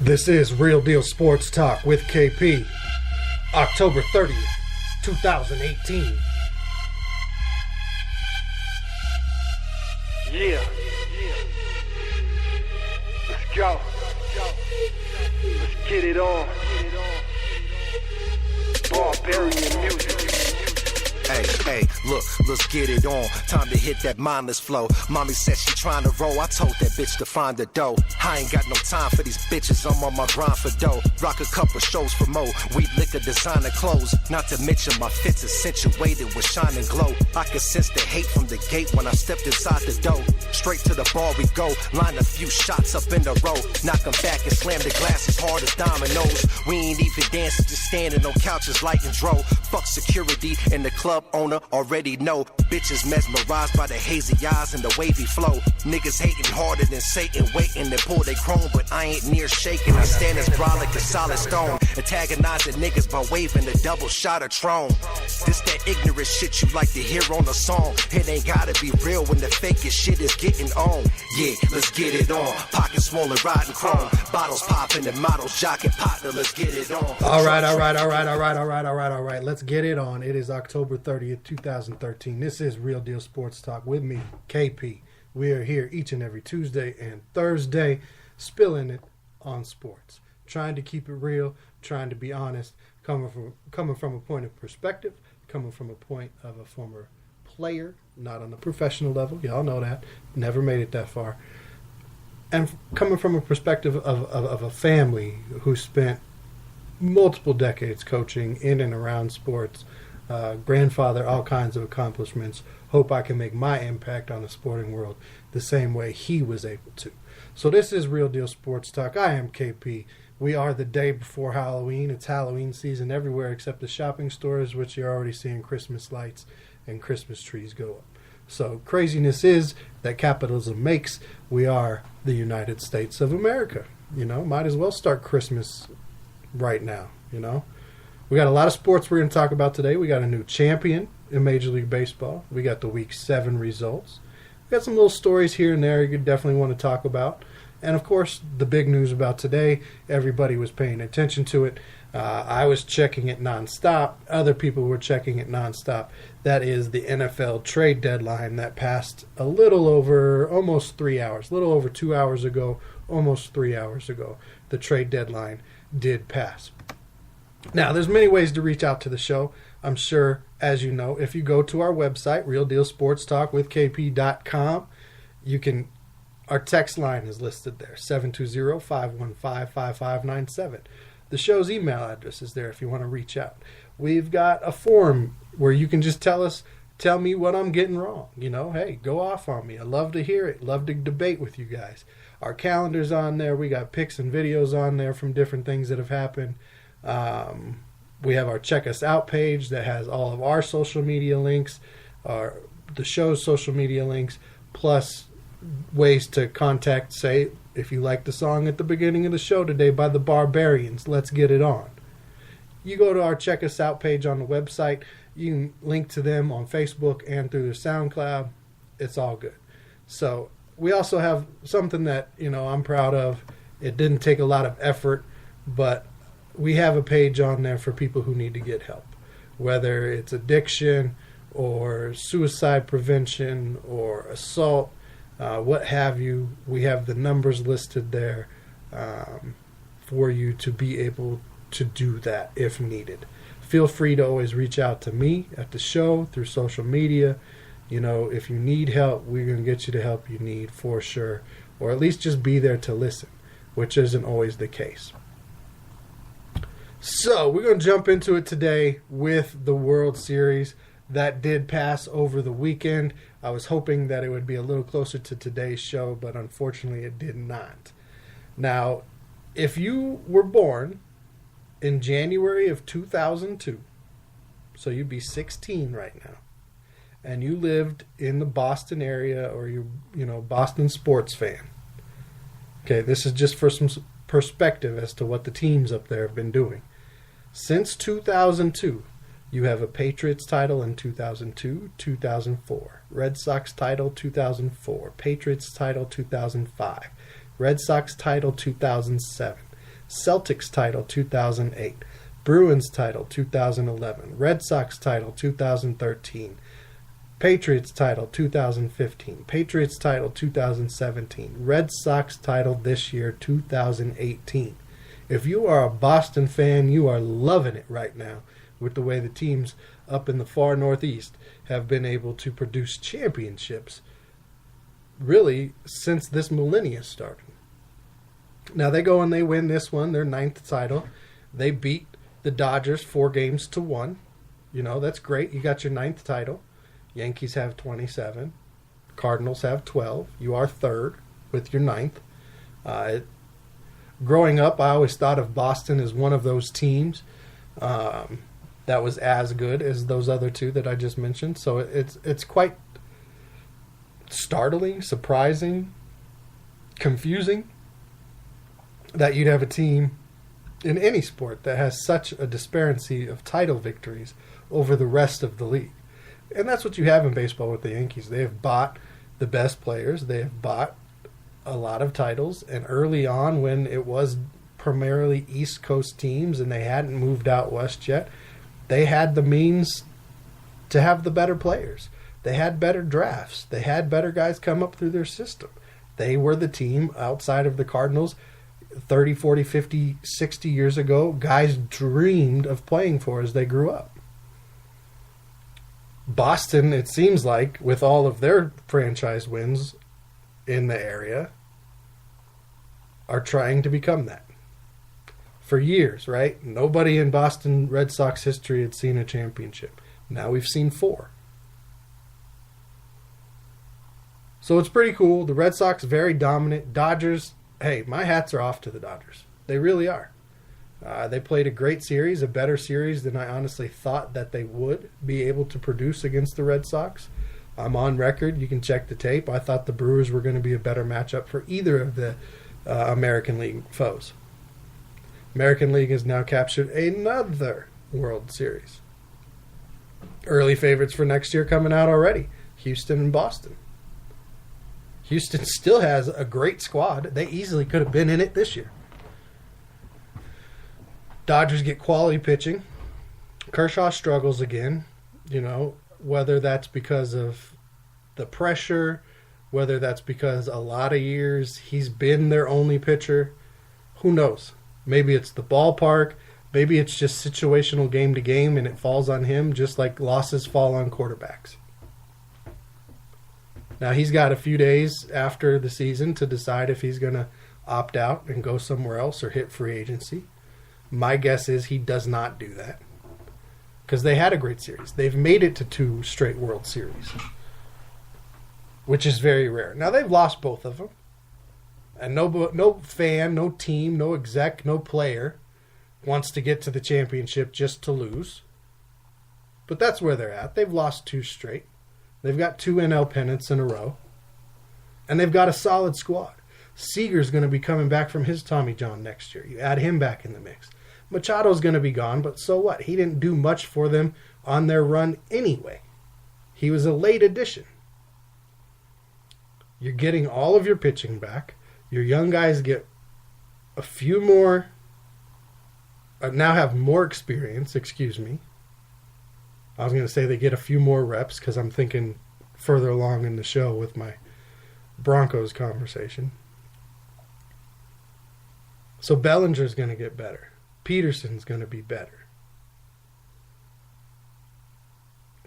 This is Real Deal Sports Talk with KP, October 30th, 2018. Yeah. Let's go. Let's get it on. Barbarian music. Hey, look, let's get it on. Time to hit that mindless flow. Mommy said she trying to roll. I told that bitch to find the dough. I ain't got no time for these bitches. I'm on my grind for dough. Rock a couple shows for mo. Weed, liquor, designer clothes. Not to mention my fits accentuated with shine and glow. I could sense the hate from the gate when I stepped inside the door. Straight to the bar we go. Line a few shots up in the row. Knock them back and slam the glass as hard as dominoes. We ain't even dancing, just standing on couches lighting dro. Fuck security and the club owner already know. Bitches mesmerized by the hazy eyes and the wavy flow. Niggas hating harder than Satan, waiting to pull they chrome, but I ain't near shaking. I stand as dry like a solid stone, antagonizing niggas by waving a double shot of Tron. This that ignorant shit you like to hear on a song. It ain't gotta be real when the fakest shit is getting on. Yeah, let's get it on. Pockets swollen, riding chrome. Bottles popping and models jocking partner. Let's get it on. All right. Let's get it on. It is October 30th, 2013. This is Real Deal Sports Talk with me, KP. We are here each and every Tuesday and Thursday, spilling it on sports. Trying to keep it real, trying to be honest, coming from a point of perspective, coming from a point of a former player, not on the professional level. Y'all know that. Never made it that far. And coming from a perspective of a family who spent multiple decades coaching in and around sports, grandfather, all kinds of accomplishments. Hope I can make my impact on the sporting world the same way he was able to. So this is Real Deal Sports Talk. I am KP. We are the day before Halloween. It's Halloween season everywhere except the shopping stores, which you're already seeing Christmas lights and Christmas trees go up. So craziness is that capitalism makes. We are the United States of America. You know, might as well start Christmas right now, you know. We got a lot of sports we're going to talk about today. We got a new champion in Major League Baseball. We got the Week 7 results. We got some little stories here and there you could definitely want to talk about. And, of course, the big news about today, everybody was paying attention to it. I was checking it nonstop. Other people were checking it nonstop. That is the NFL trade deadline that passed a little over almost 3 hours, a little over 2 hours ago, almost 3 hours ago. The trade deadline did pass. Now, there's many ways to reach out to the show. I'm sure, as you know, if you go to our website, realdealsportstalkwithkp.com, our text line is listed there, 720-515-5597. The show's email address is there if you want to reach out. We've got a forum where you can just tell me what I'm getting wrong. You know, hey, go off on me. I love to hear it. Love to debate with you guys. Our calendar's on there. We got pics and videos on there from different things that have happened. We have our Check Us Out page that has all of our social media links, the show's social media links, plus ways to contact, say, if you like the song at the beginning of the show today by the Barbarians, Let's Get It On. You go to our Check Us Out page on the website. You can link to them on Facebook and through their SoundCloud. It's all good. So we also have something that, you know, I'm proud of. It didn't take a lot of effort, but we have a page on there for people who need to get help, whether it's addiction or suicide prevention or assault, what have you. We have the numbers listed there for you to be able to do that if needed. Feel free to always reach out to me at the show through social media. You know, if you need help, we're going to get you the help you need for sure, or at least just be there to listen, which isn't always the case. So we're going to jump into it today with the World Series that did pass over the weekend. I was hoping that it would be a little closer to today's show, but unfortunately it did not. Now, if you were born in January of 2002, so you'd be 16 right now, and you lived in the Boston area, or you Boston sports fan. Okay, this is just for some perspective as to what the teams up there have been doing. Since 2002, you have a Patriots title in 2002, 2004. Red Sox title 2004. Patriots title 2005. Red Sox title 2007. Celtics title 2008, Bruins title 2011, Red Sox title 2013, Patriots title 2015, Patriots title 2017, Red Sox title this year 2018. If you are a Boston fan, you are loving it right now with the way the teams up in the far Northeast have been able to produce championships really since this millennia started. Now they go and they win this one, their 9th title. They beat the Dodgers 4-1. You know, that's great. You got your 9th title. Yankees have 27. Cardinals have 12. You are 3rd with your 9th. Growing up, I always thought of Boston as one of those teams that was as good as those other two that I just mentioned. So it's quite startling, surprising, confusing that you'd have a team in any sport that has such a disparity of title victories over the rest of the league. And that's what you have in baseball with the Yankees. They have bought the best players. They have bought a lot of titles. And early on, when it was primarily East Coast teams and they hadn't moved out west yet, they had the means to have the better players. They had better drafts. They had better guys come up through their system. They were the team outside of the Cardinals 30, 40, 50, 60 years ago guys dreamed of playing for as they grew up. Boston, it seems like, with all of their franchise wins in the area, are trying to become that. For years, right? Nobody in Boston Red Sox history had seen a championship. Now we've seen 4. So it's pretty cool. The Red Sox, very dominant. Dodgers, hey, my hats are off to the Dodgers. They really are. They played a great series, a better series than I honestly thought that they would be able to produce against the Red Sox. I'm on record. You can check the tape. I thought the Brewers were going to be a better matchup for either of the American League foes. American League has now captured another World Series. Early favorites for next year coming out already. Houston and Boston. Houston still has a great squad. They easily could have been in it this year. Dodgers get quality pitching. Kershaw struggles again, you know, whether that's because of the pressure, whether that's because a lot of years he's been their only pitcher. Who knows? Maybe it's the ballpark. Maybe it's just situational game to game and it falls on him just like losses fall on quarterbacks. Now he's got a few days after the season to decide if he's going to opt out and go somewhere else or hit free agency. My guess is he does not do that because they had a great series. They've made it to 2 straight World Series, which is very rare. Now they've lost both of them, and no fan, no team, no exec, no player wants to get to the championship just to lose. But that's where they're at. They've lost 2 straight. They've got 2 NL pennants in a row, and they've got a solid squad. Seager's going to be coming back from his Tommy John next year. You add him back in the mix. Machado's going to be gone, but so what? He didn't do much for them on their run anyway. He was a late addition. You're getting all of your pitching back. Your young guys get a few more, now have more experience, excuse me. I was going to say they get a few more reps because I'm thinking further along in the show with my Broncos conversation. So Bellinger's going to get better. Peterson's going to be better.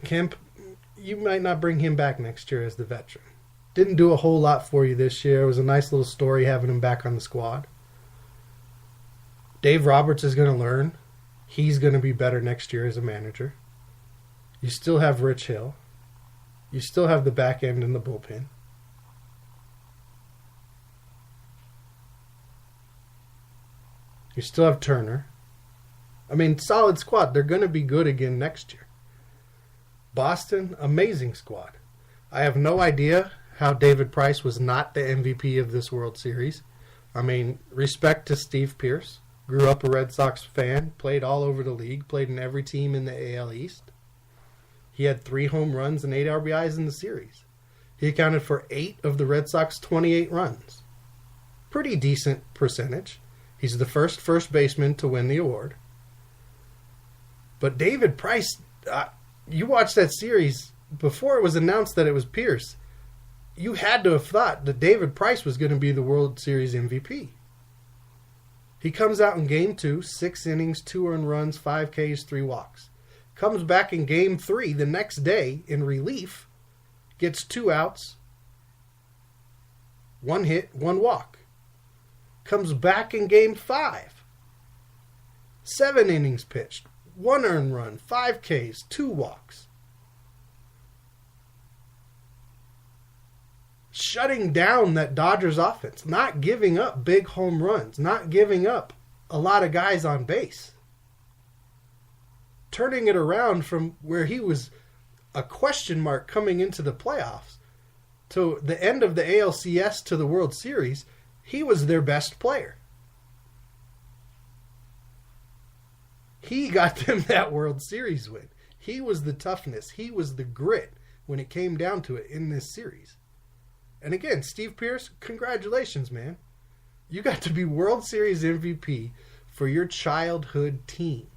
Kemp, you might not bring him back next year as the veteran. Didn't do a whole lot for you this year. It was a nice little story having him back on the squad. Dave Roberts is going to learn. He's going to be better next year as a manager. You still have Rich Hill. You still have the back end in the bullpen. You still have Turner. I mean, solid squad. They're going to be good again next year. Boston, amazing squad. I have no idea how David Price was not the MVP of this World Series. I mean, respect to Steve Pearce. Grew up a Red Sox fan. Played all over the league. Played in every team in the AL East. He had 3 home runs and 8 RBIs in the series. He accounted for 8 of the Red Sox 28 runs. Pretty decent percentage. He's the first baseman to win the award. But David Price, you watched that series before it was announced that it was Pierce. You had to have thought that David Price was going to be the World Series MVP. He comes out in Game 2, 6 innings, 2 earned runs, 5 Ks, 3 walks. Comes back in Game 3 the next day in relief, gets 2 outs, 1 hit, 1 walk. Comes back in Game 5, 7 innings pitched, 1 earned run, 5 Ks, 2 walks. Shutting down that Dodgers offense, not giving up big home runs, not giving up a lot of guys on base. Turning it around from where he was a question mark coming into the playoffs to the end of the ALCS to the World Series, he was their best player. He got them that World Series win. He was the toughness. He was the grit when it came down to it in this series. And again, Steve Pearce, congratulations, man. You got to be World Series MVP for your childhood team.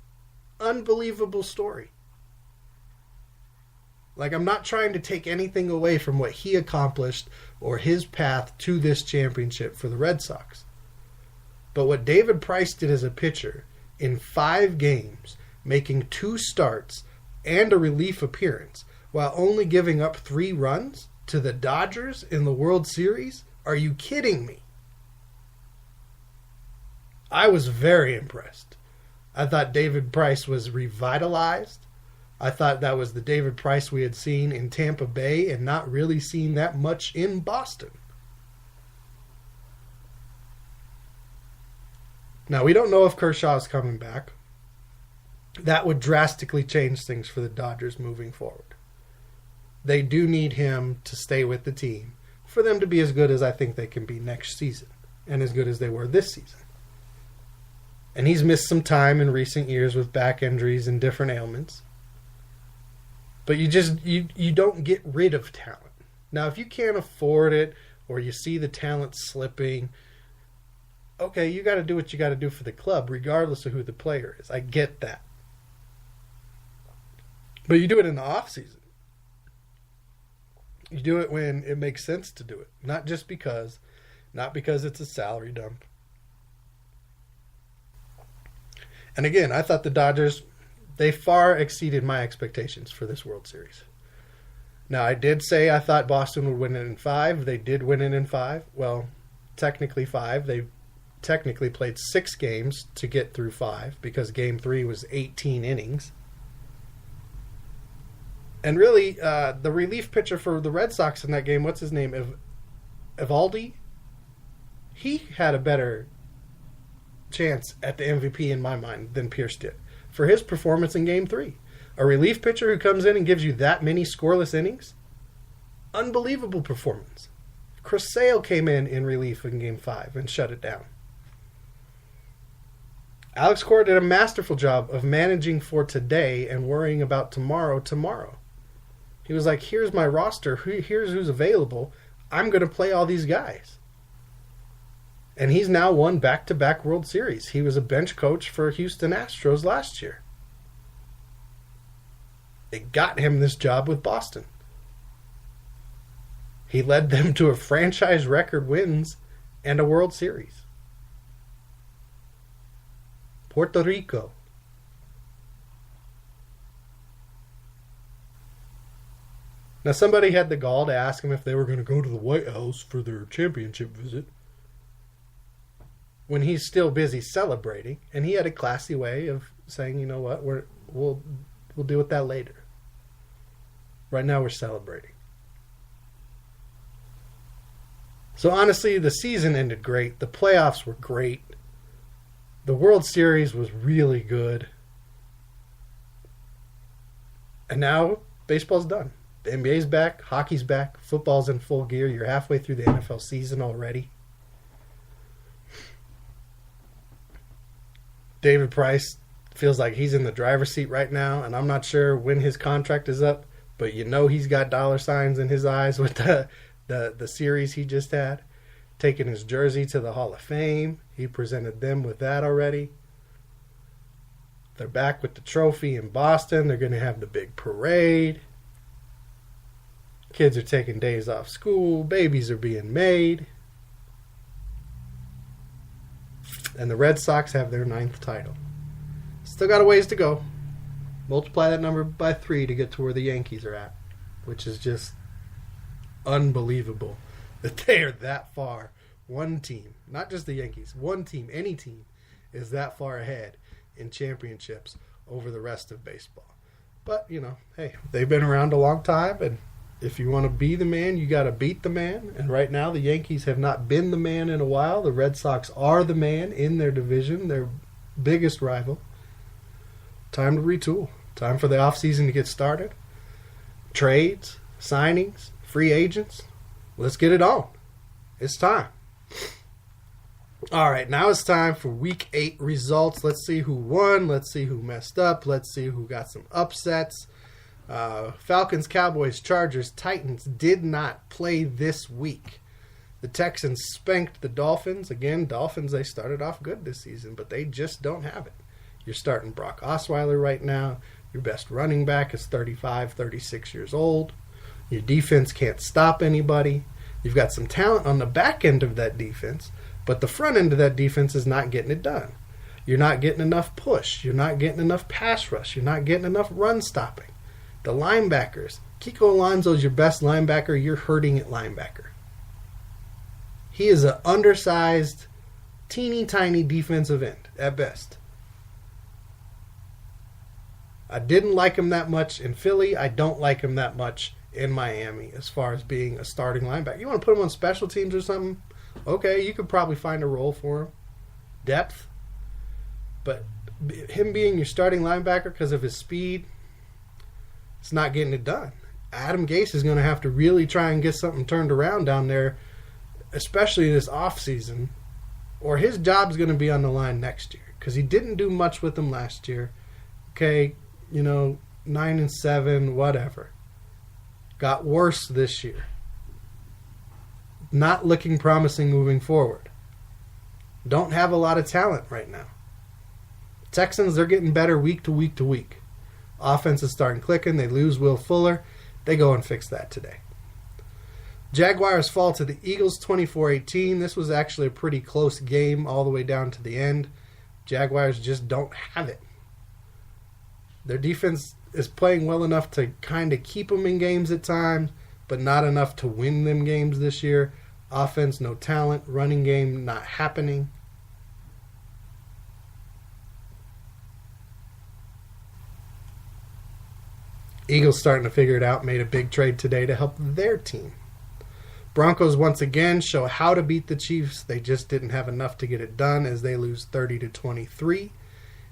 Unbelievable story. Like, I'm not trying to take anything away from what he accomplished or his path to this championship for the Red Sox. But what David Price did as a pitcher in 5 games, making 2 starts and a relief appearance, while only giving up 3 runs to the Dodgers in the World Series? Are you kidding me? I was very impressed. I thought David Price was revitalized. I thought that was the David Price we had seen in Tampa Bay and not really seen that much in Boston. Now, we don't know if Kershaw is coming back. That would drastically change things for the Dodgers moving forward. They do need him to stay with the team for them to be as good as I think they can be next season and as good as they were this season. And he's missed some time in recent years with back injuries and different ailments. But you don't get rid of talent. Now, if you can't afford it or you see the talent slipping, okay, you got to do what you got to do for the club regardless of who the player is. I get that. But you do it in the offseason. You do it when it makes sense to do it. Not because it's a salary dump. And again, I thought the Dodgers, they far exceeded my expectations for this World Series. Now, I did say I thought Boston would win it in 5. They did win it in 5. Well, technically 5. They technically played 6 games to get through 5 because Game 3 was 18 innings. And really, the relief pitcher for the Red Sox in that game, what's his name? Evaldi? He had a better chance at the MVP in my mind than Pierce did for his performance in Game 3. A relief pitcher who comes in and gives you that many scoreless innings? Unbelievable performance. Chris Sale came in relief in Game 5 and shut it down. Alex Cora did a masterful job of managing for today and worrying about tomorrow. He was like, here's my roster. Here's who's available. I'm going to play all these guys. And he's now won back-to-back World Series. He was a bench coach for Houston Astros last year. It got him this job with Boston. He led them to a franchise record wins and a World Series. Puerto Rico. Now, somebody had the gall to ask him if they were going to go to the White House for their championship visit when he's still busy celebrating, and he had a classy way of saying, you know what, we'll deal with that later. Right now, we're celebrating. So honestly, the season ended great. The playoffs were great. The World Series was really good. And now, baseball's done. The NBA's back, hockey's back, football's in full gear. You're halfway through the NFL season already. David Price feels like he's in the driver's seat right now, and I'm not sure when his contract is up, but you know he's got dollar signs in his eyes with the series he just had. taking his jersey to the Hall of Fame. He presented them with that already. They're back with the trophy in Boston. They're going to have the big parade. Kids are taking days off school. Babies are being made. And the Red Sox have their 9th title. Still got a ways to go. Multiply that number by 3 to get to where the Yankees are at, which is just unbelievable that they are that far. One team, not just the Yankees, one team, any team, is that far ahead in championships over the rest of baseball. But, you know, hey, they've been around a long time, and if you want to be the man, you got to beat the man. And right now, the Yankees have not been the man in a while. The Red Sox are the man in their division, their biggest rival. Time to retool. Time for the offseason to get started. Trades, signings, free agents. Let's get it on. It's time. All right, now it's time for Week 8 results. Let's see who won. Let's see who messed up. Let's see who got some upsets. Falcons, Cowboys, Chargers, Titans did not play this week. The Texans spanked the Dolphins. Again, Dolphins, they started off good this season, but they just don't have it. You're starting Brock Osweiler right now. Your best running back is 35, 36 years old. Your defense can't stop anybody. You've got some talent on the back end of that defense, but the front end of that defense is not getting it done. You're not getting enough push. You're not getting enough pass rush. You're not getting enough run stopping. The linebackers. Kiko Alonso is your best linebacker. You're hurting at linebacker. He is an undersized, teeny tiny defensive end at best. I didn't like him that much in Philly. I don't like him that much in Miami as far as being a starting linebacker. You want to put him on special teams or something? Okay, you could probably find a role for him. Depth. But him being your starting linebacker because of his speed, it's not getting it done. Adam Gase is going to have to really try and get something turned around down there, especially this offseason, or his job's going to be on the line next year because he didn't do much with them last year. Okay, 9-7, whatever. Got worse this year. Not looking promising moving forward. Don't have a lot of talent right now. Texans, they're getting better week to week to week. Offense is starting clicking. They lose Will Fuller. They go and fix that today. Jaguars fall to the Eagles 24-18. This was actually a pretty close game all the way down to the end. Jaguars just don't have it. Their defense is playing well enough to kind of keep them in games at times, but not enough to win them games this year. Offense, no talent. Running game, not happening. Eagles starting to figure it out, made a big trade today to help their team. Broncos once again show how to beat the Chiefs. They just didn't have enough to get it done as they lose 30-23.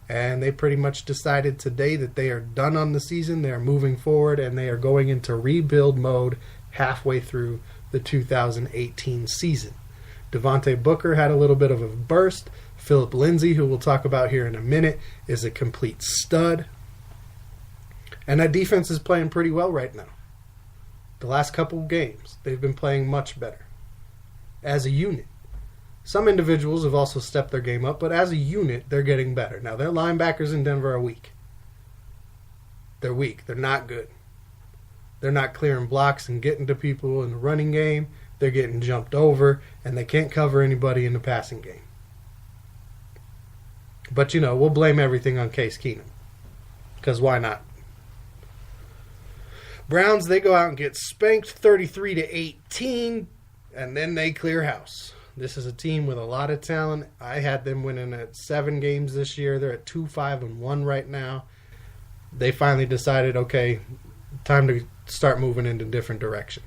And they pretty much decided today that they are done on the season. They are moving forward and they are going into rebuild mode halfway through the 2018 season. Devontae Booker had a little bit of a burst. Philip Lindsay, who we'll talk about here in a minute, is a complete stud. And that defense is playing pretty well right now. The last couple of games, they've been playing much better. As a unit. Some individuals have also stepped their game up, but as a unit, they're getting better. Now, their linebackers in Denver are weak. They're weak. They're not good. They're not clearing blocks and getting to people in the running game. They're getting jumped over, and they can't cover anybody in the passing game. But, we'll blame everything on Case Keenum. Because why not? Browns, they go out and get spanked 33-18, and then they clear house. This is a team with a lot of talent. I had them winning at 7 games this year. They're at 2-5-1 right now. They finally decided, okay, time to start moving in a different direction.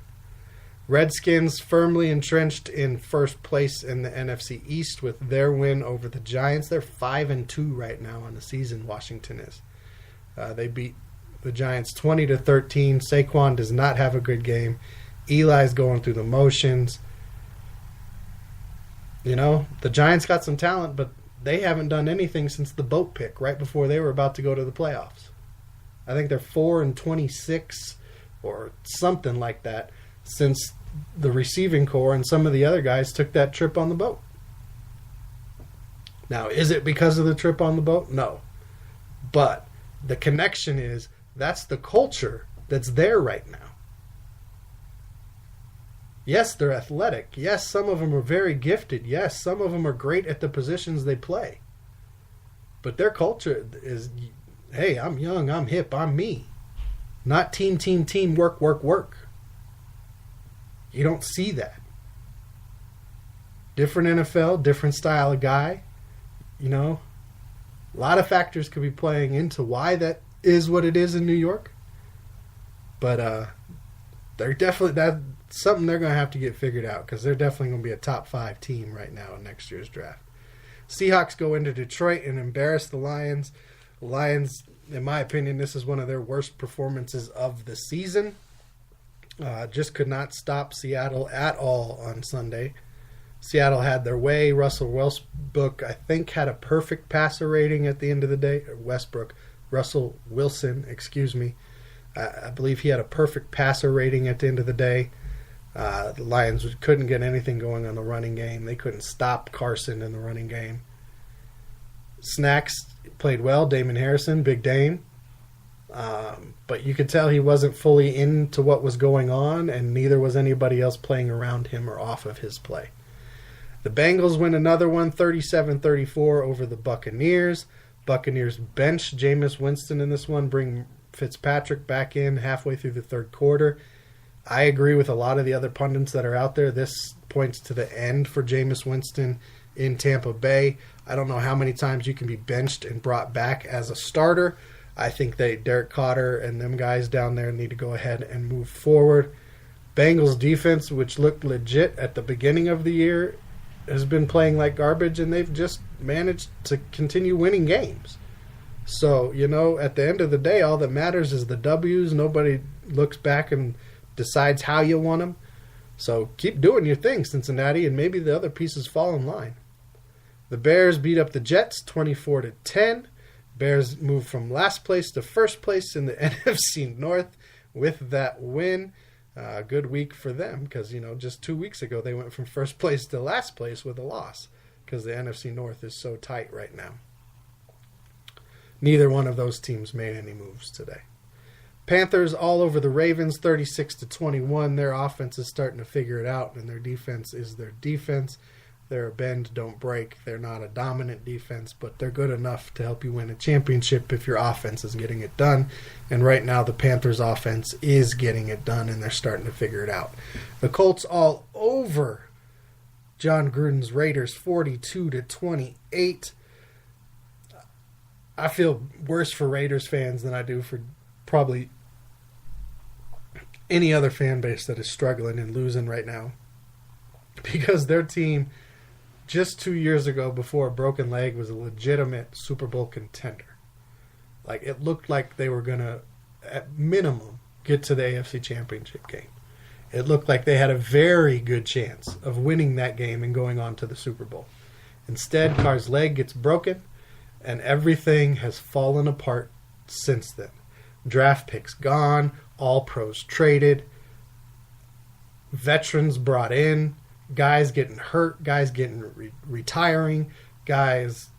Redskins firmly entrenched in first place in the NFC East with their win over the Giants. They're 5-2 right now on the season, Washington is. They beat the Giants 20-13. Saquon does not have a good game. Eli's going through the motions. The Giants got some talent, but they haven't done anything since the boat pick right before they were about to go to the playoffs. I think they're 4-26 or something like that since the receiving core and some of the other guys took that trip on the boat. Now, is it because of the trip on the boat? No. But the connection is that's the culture that's there right now. Yes, they're athletic. Yes, some of them are very gifted. Yes, some of them are great at the positions they play. But their culture is, hey, I'm young, I'm hip, I'm me. Not team, work, work, work. You don't see that. Different NFL, different style of guy. You know, a lot of factors could be playing into why that is what it is in New York. But they're definitely, that's something they're going to have to get figured out, because they're definitely going to be a top 5 team right now in next year's draft. Seahawks go into Detroit and embarrass the Lions. The Lions, in my opinion, this is one of their worst performances of the season. Just could not stop Seattle at all on Sunday. Seattle had their way. Russell Westbrook, I think, had a perfect passer rating at the end of the day. Russell Wilson, excuse me. I believe he had a perfect passer rating at the end of the day. The Lions couldn't get anything going on the running game. They couldn't stop Carson in the running game. Snacks played well. Damon Harrison, Big Dame. But you could tell he wasn't fully into what was going on, and neither was anybody else playing around him or off of his play. The Bengals win another one, 37-34 over the Buccaneers. Buccaneers bench Jameis Winston in this one, bring Fitzpatrick back in halfway through the third quarter. I agree with a lot of the other pundits that are out there. This points to the end for Jameis Winston in Tampa Bay. I don't know how many times you can be benched and brought back as a starter. I think Derek Carter and them guys down there need to go ahead and move forward. Bengals defense, which looked legit at the beginning of the year, has been playing like garbage, and they've just managed to continue winning games. So, you know, at the end of the day, all that matters is the W's. Nobody looks back and decides how you want them. So keep doing your thing, Cincinnati, and maybe the other pieces fall in line. The Bears beat up the Jets 24-10. Bears move from last place to first place in the NFC North with that win. Good week for them, because, you know, just 2 weeks ago they went from first place to last place with a loss, because the NFC North is so tight right now. Neither one of those teams made any moves today. Panthers all over the Ravens, 36-21. Their offense is starting to figure it out, and their defense is their defense. They're a bend, don't break. They're not a dominant defense, but they're good enough to help you win a championship if your offense is getting it done. And right now the Panthers' offense is getting it done, and they're starting to figure it out. The Colts all over John Gruden's Raiders, 42-28. I feel worse for Raiders fans than I do for probably any other fan base that is struggling and losing right now, because their team just 2 years ago, before a broken leg, was a legitimate Super Bowl contender. Like, it looked like they were going to, at minimum, get to the AFC Championship game. It looked like they had a very good chance of winning that game and going on to the Super Bowl. Instead, Carr's leg gets broken, and everything has fallen apart since then. Draft picks gone, all pros traded, veterans brought in, guys getting hurt, guys getting retiring, guys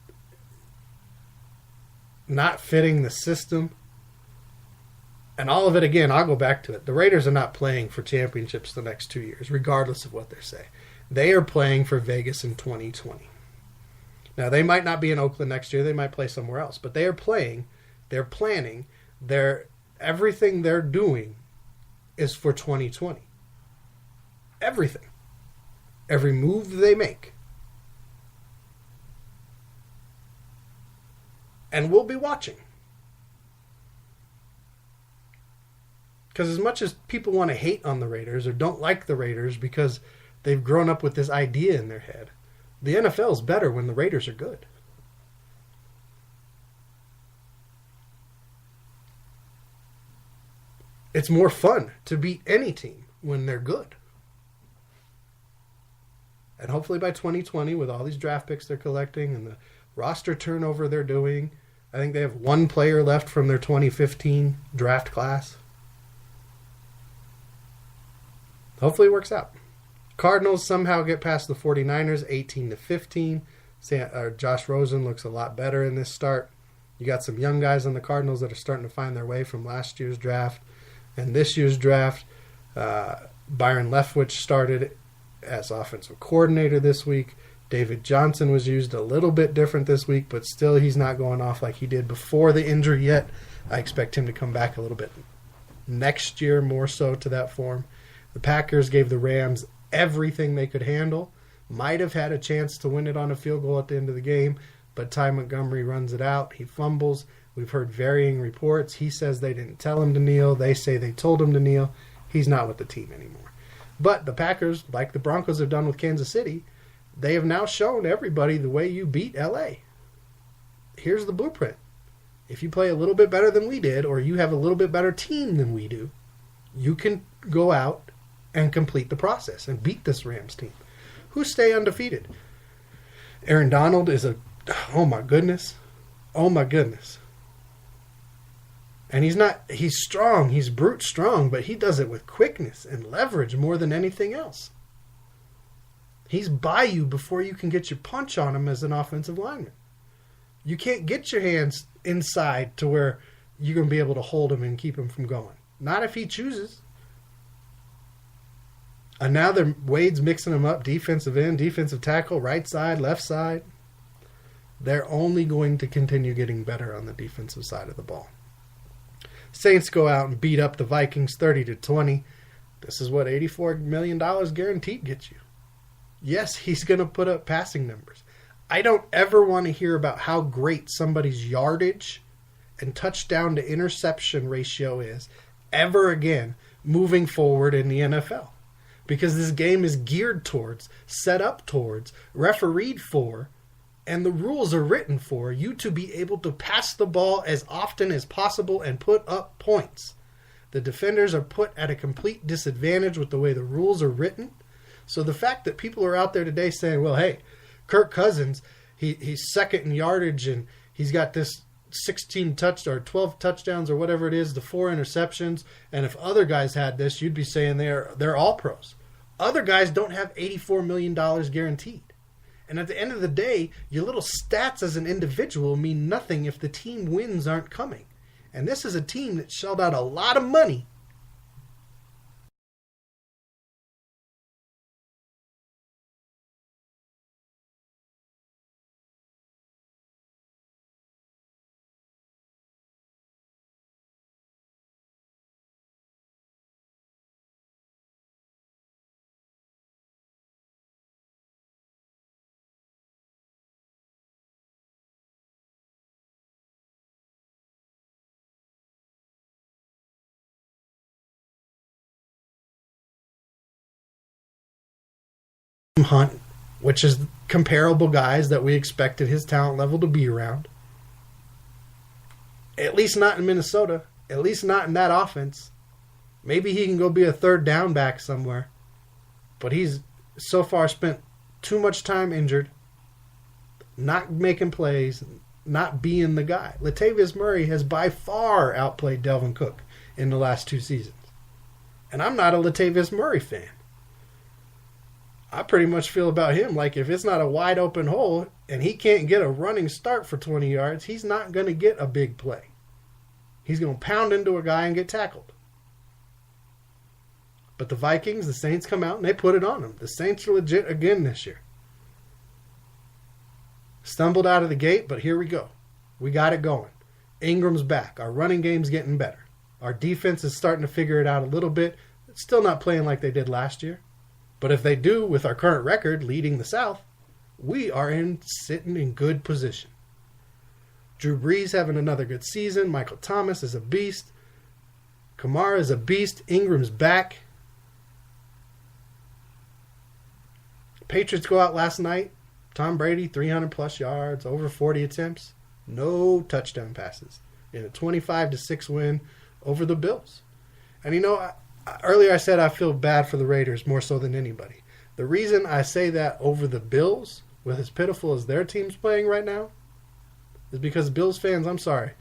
not fitting the system. And all of it, again, I'll go back to it. The Raiders are not playing for championships the next 2 years, regardless of what they say. They are playing for Vegas in 2020. Now, they might not be in Oakland next year. They might play somewhere else. But they are playing. They're planning. Everything they're doing is for 2020. Everything. Every move they make. And we'll be watching. Because as much as people want to hate on the Raiders or don't like the Raiders because they've grown up with this idea in their head, the NFL is better when the Raiders are good. It's more fun to beat any team when they're good. And hopefully by 2020, with all these draft picks they're collecting and the roster turnover they're doing, I think they have one player left from their 2015 draft class. Hopefully it works out. Cardinals somehow get past the 49ers 18-15. Josh Rosen looks a lot better in this start. You got some young guys on the Cardinals that are starting to find their way from last year's draft and this year's draft. Byron Leftwich started as offensive coordinator this week. David Johnson was used a little bit different this week, but still he's not going off like he did before the injury yet. I expect him to come back a little bit next year, more so to that form. The Packers gave the Rams everything they could handle. Might have had a chance to win it on a field goal at the end of the game, but Ty Montgomery runs it out. He fumbles. We've heard varying reports. He says they didn't tell him to kneel. They say they told him to kneel. He's not with the team anymore. But the Packers, like the Broncos have done with Kansas City, they have now shown everybody the way you beat LA. Here's the blueprint. If you play a little bit better than we did, or you have a little bit better team than we do, you can go out and complete the process and beat this Rams team, who stay undefeated. Aaron Donald is oh my goodness. And he's strong, he's brute strong, but he does it with quickness and leverage more than anything else. He's by you before you can get your punch on him as an offensive lineman. You can't get your hands inside to where you're going to be able to hold him and keep him from going. Not if he chooses. And now Wade's mixing them up, defensive end, defensive tackle, right side, left side. They're only going to continue getting better on the defensive side of the ball. Saints go out and beat up the Vikings 30-20. This is what $84 million guaranteed gets you. Yes, he's going to put up passing numbers. I don't ever want to hear about how great somebody's yardage and touchdown to interception ratio is ever again moving forward in the NFL. Because this game is geared towards, set up towards, refereed for, and the rules are written for you to be able to pass the ball as often as possible and put up points. The defenders are put at a complete disadvantage with the way the rules are written. So the fact that people are out there today saying, well, hey, Kirk Cousins, he's second in yardage and he's got this 12 touchdowns or whatever it is, the 4 interceptions, and if other guys had this, you'd be saying they're all pros. Other guys don't have $84 million guaranteed. And at the end of the day, your little stats as an individual mean nothing if the team wins aren't coming. And this is a team that shelled out a lot of money. Hunt, which is comparable guys that we expected his talent level to be around. At least not in Minnesota. At least not in that offense. Maybe he can go be a third down back somewhere. But he's so far spent too much time injured, not making plays, not being the guy. Latavius Murray has by far outplayed Delvin Cook in the last 2 seasons. And I'm not a Latavius Murray fan. I pretty much feel about him like if it's not a wide open hole and he can't get a running start for 20 yards, he's not going to get a big play. He's going to pound into a guy and get tackled. But the Vikings, the Saints come out and they put it on them. The Saints are legit again this year. Stumbled out of the gate, but here we go. We got it going. Ingram's back. Our running game's getting better. Our defense is starting to figure it out a little bit. It's still not playing like they did last year. But if they do, with our current record leading the South, we are sitting in good position. Drew Brees having another good season. Michael Thomas is a beast. Kamara is a beast. Ingram's back. Patriots go out last night. Tom Brady, 300-plus yards, over 40 attempts. No touchdown passes in a 25-6 win over the Bills. And earlier I said I feel bad for the Raiders more so than anybody. The reason I say that over the Bills, with as pitiful as their team's playing right now, is because Bills fans, I'm sorry,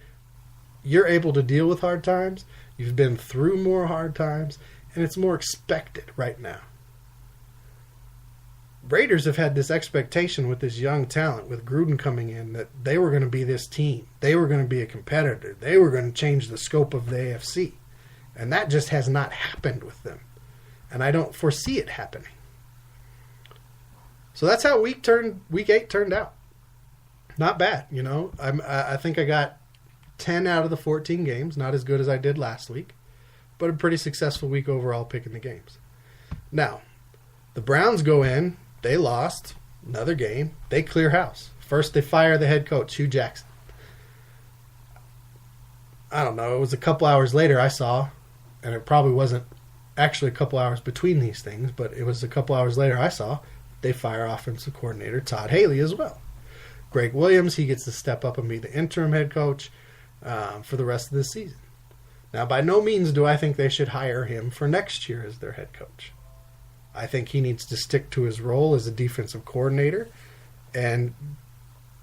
you're able to deal with hard times. You've been through more hard times, and it's more expected right now. Raiders have had this expectation with this young talent, with Gruden coming in, that they were going to be this team. They were going to be a competitor. They were going to change the scope of the AFC. And that just has not happened with them. And I don't foresee it happening. So that's how week 8 turned out. Not bad, you know. I think I got 10 out of the 14 games. Not as good as I did last week. But a pretty successful week overall picking the games. Now, the Browns go in. They lost another game. They clear house. First, they fire the head coach, Hugh Jackson. I don't know. It was a couple hours later I saw, and it probably wasn't actually a couple hours between these things, but it was a couple hours later I saw they fire offensive coordinator Todd Haley as well. Greg Williams, he gets to step up and be the interim head coach for the rest of the season. Now, by no means do I think they should hire him for next year as their head coach. I think he needs to stick to his role as a defensive coordinator and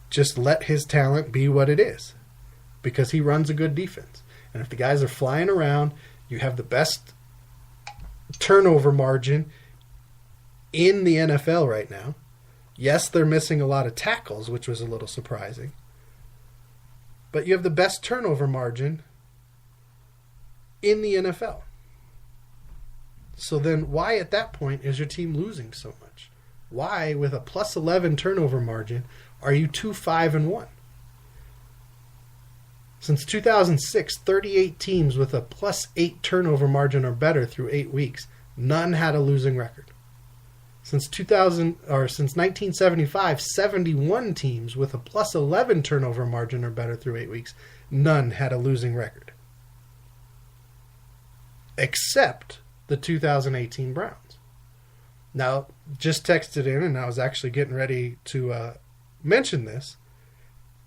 just let his talent be what it is, because he runs a good defense. And if the guys are flying around, you have the best turnover margin in the NFL right now. Yes, they're missing a lot of tackles, which was a little surprising. But you have the best turnover margin in the NFL. So then why at that point is your team losing so much? Why, with a plus 11 turnover margin, are you 2-5-1? Since 2006, 38 teams with a plus 8 turnover margin or better through 8 weeks, none had a losing record. Since 1975, 71 teams with a plus 11 turnover margin or better through 8 weeks, none had a losing record. Except the 2018 Browns. Now, just texted in, and I was actually getting ready to mention this.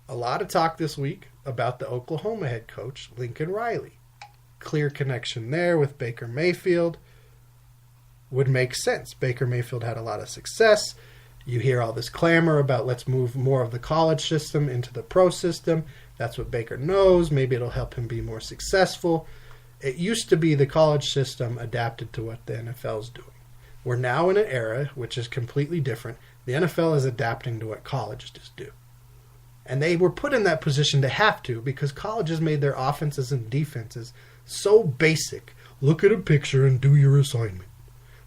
A lot of talk this week about the Oklahoma head coach, Lincoln Riley. Clear connection there with Baker Mayfield. Would make sense. Baker Mayfield had a lot of success. You hear all this clamor about let's move more of the college system into the pro system. That's what Baker knows. Maybe it'll help him be more successful. It used to be the college system adapted to what the NFL is doing. We're now in an era which is completely different. The NFL is adapting to what colleges do. And they were put in that position to have to, because colleges made their offenses and defenses so basic. Look at a picture and do your assignment.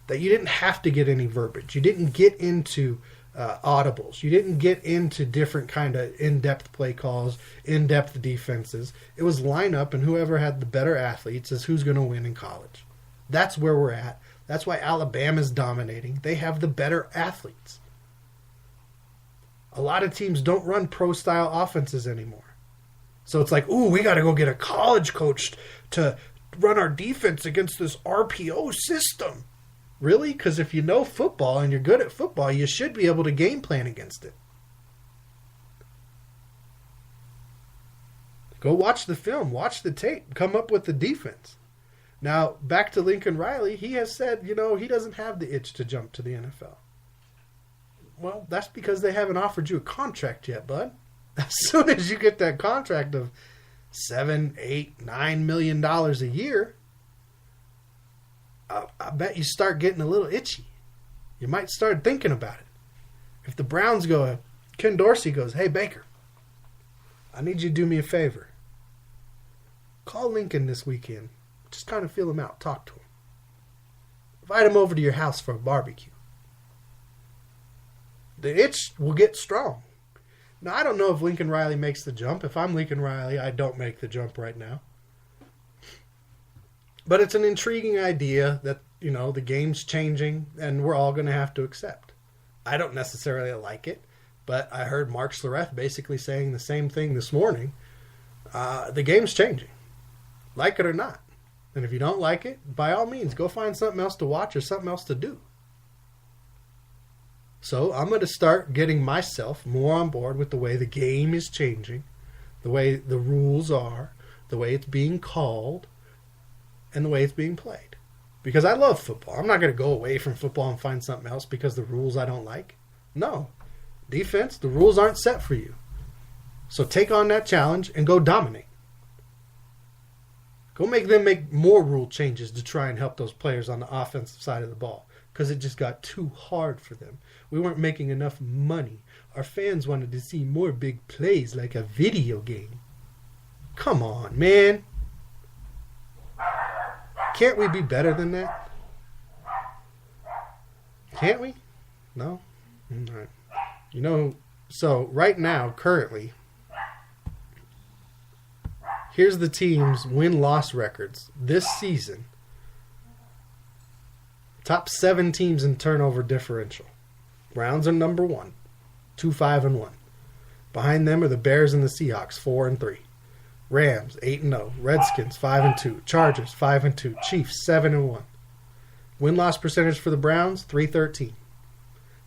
That you didn't have to get any verbiage. You didn't get into audibles. You didn't get into different kind of in-depth play calls, in-depth defenses. It was line up, and whoever had the better athletes is who's going to win in college. That's where we're at. That's why Alabama's dominating. They have the better athletes. A lot of teams don't run pro-style offenses anymore. So it's like, ooh, we got to go get a college coach to run our defense against this RPO system. Really? Because if you know football and you're good at football, you should be able to game plan against it. Go watch the film. Watch the tape. Come up with the defense. Now, back to Lincoln Riley. He has said, he doesn't have the itch to jump to the NFL. Well, that's because they haven't offered you a contract yet, bud. As soon as you get that contract of $7, $8, $9 million a year, I bet you start getting a little itchy. You might start thinking about it. If the Browns go, Ken Dorsey goes, hey, Baker, I need you to do me a favor. Call Lincoln this weekend. Just kind of feel him out. Talk to him. Invite him over to your house for a barbecue. The itch will get strong. Now, I don't know if Lincoln Riley makes the jump. If I'm Lincoln Riley, I don't make the jump right now. But it's an intriguing idea that, the game's changing and we're all going to have to accept. I don't necessarily like it, but I heard Mark Schlereth basically saying the same thing this morning. The game's changing. Like it or not. And if you don't like it, by all means, go find something else to watch or something else to do. So I'm going to start getting myself more on board with the way the game is changing, the way the rules are, the way it's being called, and the way it's being played. Because I love football. I'm not going to go away from football and find something else because the rules I don't like. No. Defense, the rules aren't set for you. So take on that challenge and go dominate. Go make them make more rule changes to try and help those players on the offensive side of the ball, because it just got too hard for them. We weren't making enough money. Our fans wanted to see more big plays like a video game. Come on, man. Can't we be better than that? Can't we? No? All right. You know, so right now, currently, here's the team's win-loss records this season. Top 7 teams in turnover differential. Browns are number 1, 2-5-1. Behind them are the Bears and the Seahawks, 4-3. Rams, 8-0. Redskins, 5-2. Chargers, 5-2. Chiefs, 7-1. Win-loss percentage for the Browns, .313.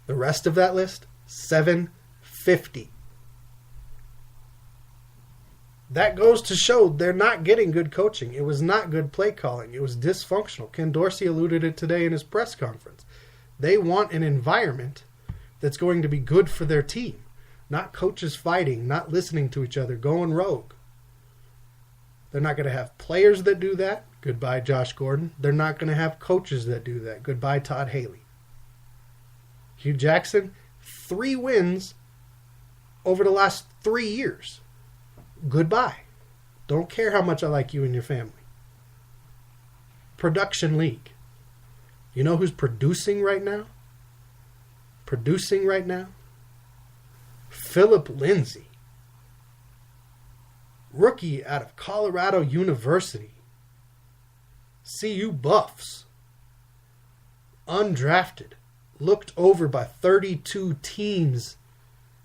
The rest of that list, .750. That goes to show they're not getting good coaching. It was not good play calling. It was dysfunctional. Ken Dorsey alluded it today in his press conference. They want an environment that's going to be good for their team. Not coaches fighting, not listening to each other, going rogue. They're not going to have players that do that. Goodbye, Josh Gordon. They're not going to have coaches that do that. Goodbye, Todd Haley. Hugh Jackson, 3 wins over the last 3 years. Goodbye. Don't care how much I like you and your family. Production league. You know who's producing right now? Philip Lindsay. Rookie out of Colorado University. CU Buffs. Undrafted. Looked over by 32 teams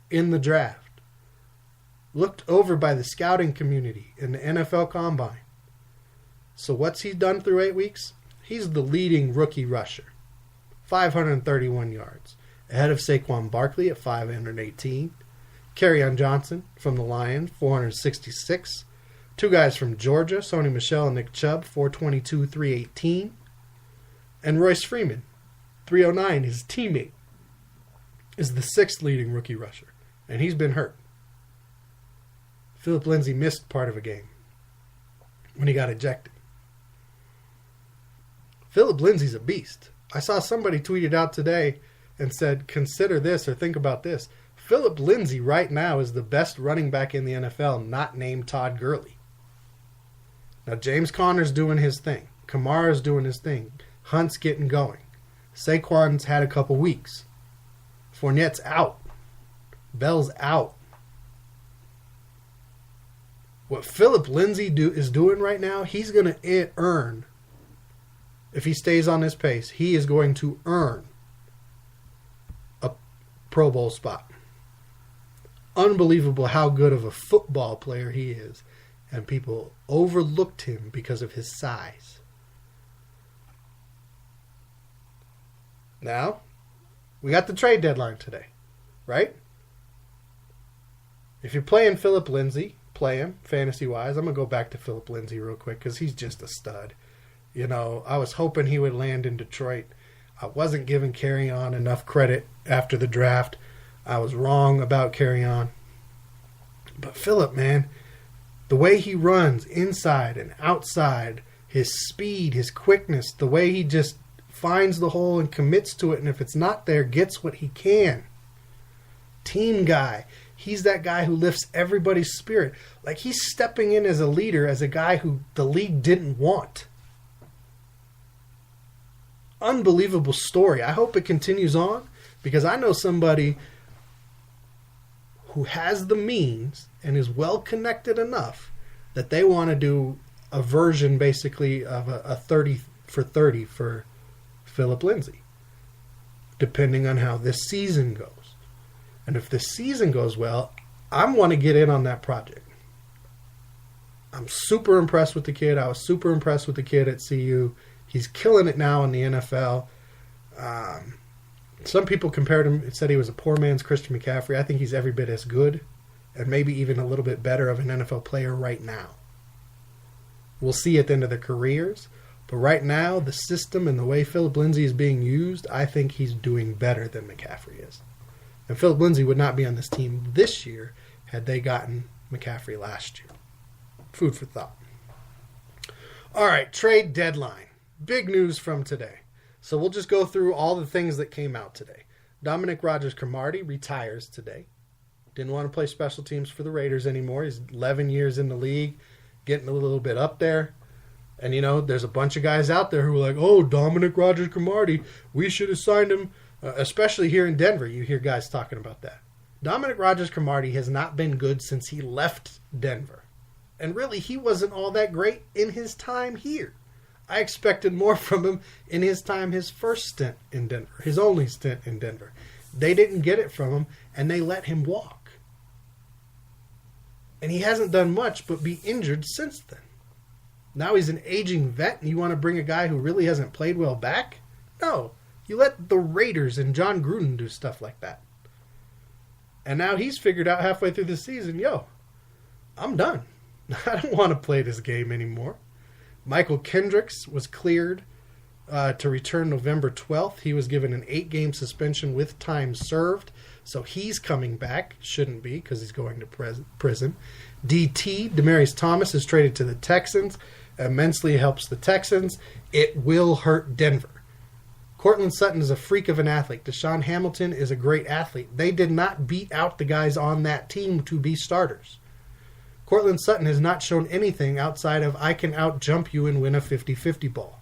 in the draft. Looked over by the scouting community in the NFL Combine. So what's he done through 8 weeks? He's the leading rookie rusher. 531 yards. Ahead of Saquon Barkley at 518. Kerryon Johnson from the Lions, 466. 2 guys from Georgia, Sony Michel and Nick Chubb, 422, 318. And Royce Freeman, 309, his teammate, is the 6th leading rookie rusher. And he's been hurt. Philip Lindsay missed part of a game when he got ejected. Philip Lindsay's a beast. I saw somebody tweet it out today and said, consider this or think about this. Philip Lindsay right now is the best running back in the NFL, not named Todd Gurley. Now, James Conner's doing his thing. Kamara's doing his thing. Hunt's getting going. Saquon's had a couple weeks. Fournette's out. Bell's out. What Philip Lindsay is doing right now, he's going to earn, if he stays on this pace, he is going to earn a Pro Bowl spot. Unbelievable how good of a football player he is. And people overlooked him because of his size. Now, we got the trade deadline today, right? If you're playing Philip Lindsay, play him, fantasy-wise. I'm going to go back to Philip Lindsay real quick because he's just a stud. You know, I was hoping he would land in Detroit. I wasn't giving Kerryon enough credit after the draft. I was wrong about Kerryon. But Philip, man, the way he runs inside and outside, his speed, his quickness, the way he just finds the hole and commits to it, and if it's not there, gets what he can. Team guy. He's that guy who lifts everybody's spirit. Like, he's stepping in as a leader, as a guy who the league didn't want. Unbelievable story. I hope it continues on, because I know somebody who has the means and is well connected enough that they want to do a version basically of a 30 for 30 for Philip Lindsay, depending on how this season goes. And if this season goes well, I want to get in on that project. I'm super impressed with the kid. I was super impressed with the kid at CU. He's killing it now in the NFL. Some people compared him, said he was a poor man's Christian McCaffrey. I think he's every bit as good and maybe even a little bit better of an NFL player right now. We'll see at the end of their careers. But right now, the system and the way Philip Lindsay is being used, I think he's doing better than McCaffrey is. And Philip Lindsay would not be on this team this year had they gotten McCaffrey last year. Food for thought. All right, trade deadline. Big news from today. So we'll just go through all the things that came out today. Dominic Rodgers-Cromartie retires today. Didn't want to play special teams for the Raiders anymore. He's 11 years in the league, getting a little bit up there. And, you know, there's a bunch of guys out there who are like, oh, Dominic Rodgers-Cromartie, we should have signed him, especially here in Denver. You hear guys talking about that. Dominic Rodgers-Cromartie has not been good since he left Denver. And really, he wasn't all that great in his time here. I expected more from him in his time, his first stint in Denver, his only stint in Denver. They didn't get it from him, and they let him walk. And he hasn't done much but be injured since then. Now he's an aging vet, and you want to bring a guy who really hasn't played well back? No. You let the Raiders and John Gruden do stuff like that. And now he's figured out halfway through the season, yo, I'm done. I don't want to play this game anymore. Michael Kendricks was cleared to return November 12th. He was given an 8-game suspension with time served. So he's coming back. Shouldn't be because he's going to prison. DT, Demaryius Thomas, is traded to the Texans. Immensely helps the Texans. It will hurt Denver. Cortland Sutton is a freak of an athlete. Deshaun Hamilton is a great athlete. They did not beat out the guys on that team to be starters. Cortland Sutton has not shown anything outside of I can out-jump you and win a 50-50 ball.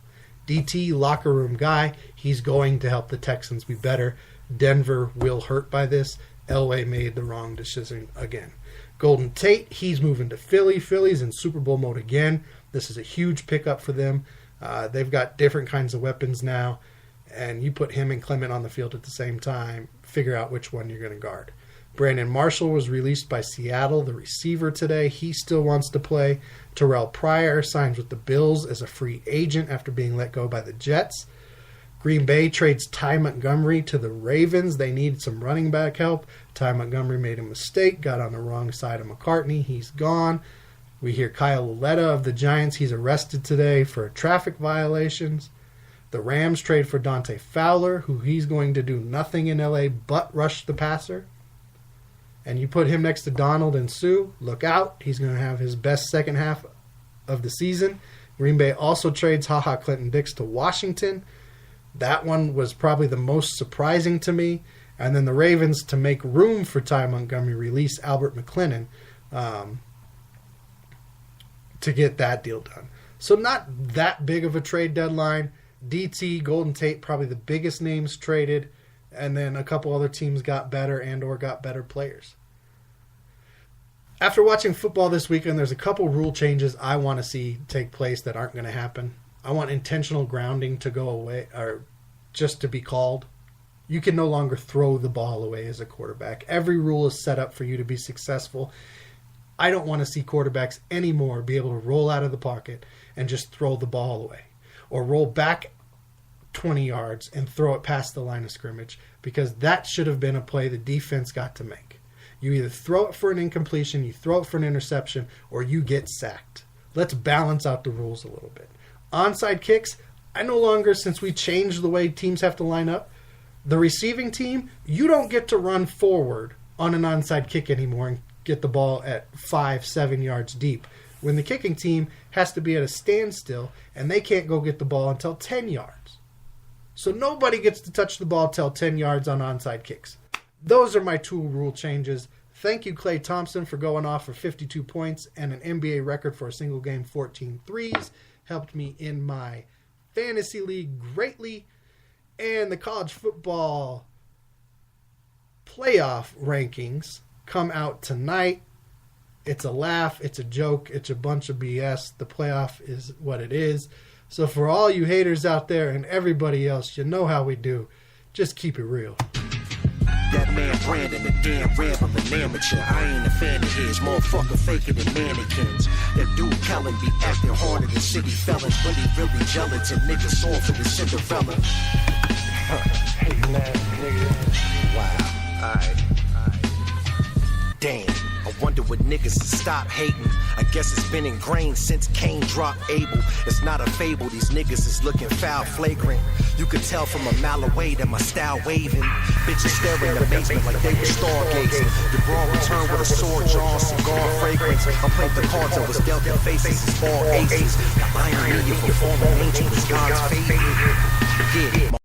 DT, locker room guy, he's going to help the Texans be better. Denver will hurt by this. Elway made the wrong decision again. Golden Tate, he's moving to Philly. Philly's in Super Bowl mode again. This is a huge pickup for them. They've got different kinds of weapons now. And you put him and Clement on the field at the same time, figure out which one you're going to guard. Brandon Marshall was released by Seattle, the receiver, today. He still wants to play. Terrell Pryor signs with the Bills as a free agent after being let go by the Jets. Green Bay trades Ty Montgomery to the Ravens. They need some running back help. Ty Montgomery made a mistake, got on the wrong side of McCartney. He's gone. We hear Kyle Lauletta of the Giants. He's arrested today for traffic violations. The Rams trade for Dante Fowler, who he's going to do nothing in LA but rush the passer. And you put him next to Donald and Sue, look out. He's going to have his best second half of the season. Green Bay also trades HaHa Clinton-Dix to Washington. That one was probably the most surprising to me. And then the Ravens, to make room for Ty Montgomery, release Albert McClellan to get that deal done. So not that big of a trade deadline. DT, Golden Tate, probably the biggest names traded. And then a couple other teams got better and or got better players. After watching football this weekend, there's a couple rule changes I want to see take place that aren't going to happen. I want intentional grounding to go away, or just to be called. You can no longer throw the ball away as a quarterback. Every rule is set up for you to be successful. I don't want to see quarterbacks anymore be able to roll out of the pocket and just throw the ball away. Or roll back 20 yards and throw it past the line of scrimmage, because that should have been a play the defense got to make. You either throw it for an incompletion, you throw it for an interception, or you get sacked. Let's balance out the rules a little bit. Onside kicks, I no longer, since we changed the way teams have to line up, the receiving team, you don't get to run forward on an onside kick anymore and get the ball at 5-7 yards deep, when the kicking team has to be at a standstill and they can't go get the ball until 10 yards. So nobody gets to touch the ball till 10 yards on onside kicks. Those are my two rule changes. Thank you, Klay Thompson, for going off for 52 points and an NBA record for a single game, 14 threes. Helped me in my fantasy league greatly. And the college football playoff rankings come out tonight. It's a laugh. It's a joke. It's a bunch of BS. The playoff is what it is. So for all you haters out there and everybody else, you know how we do. Just keep it real. That man Brandon, the damn rambling amateur. I ain't a fan of his, motherfucker faker than mannequins. That dude Kellen be acting harder than city felons, but he really gelatin. Niggas soft for the Cinderella. Hey, man, nigga. Wow, alright. Damn, I wonder what with niggas to stop hating. I guess it's been ingrained since Cain dropped Abel. It's not a fable, these niggas is looking foul, flagrant. You could tell from a mile away that my style waving. Bitches staring in amazement like they were stargazing. The brawl return with a sword jaw, cigar fragrance. I'm playing the cards that was dealt in faces as all aces. The irony of a fallen angel is God's favorite. Yeah.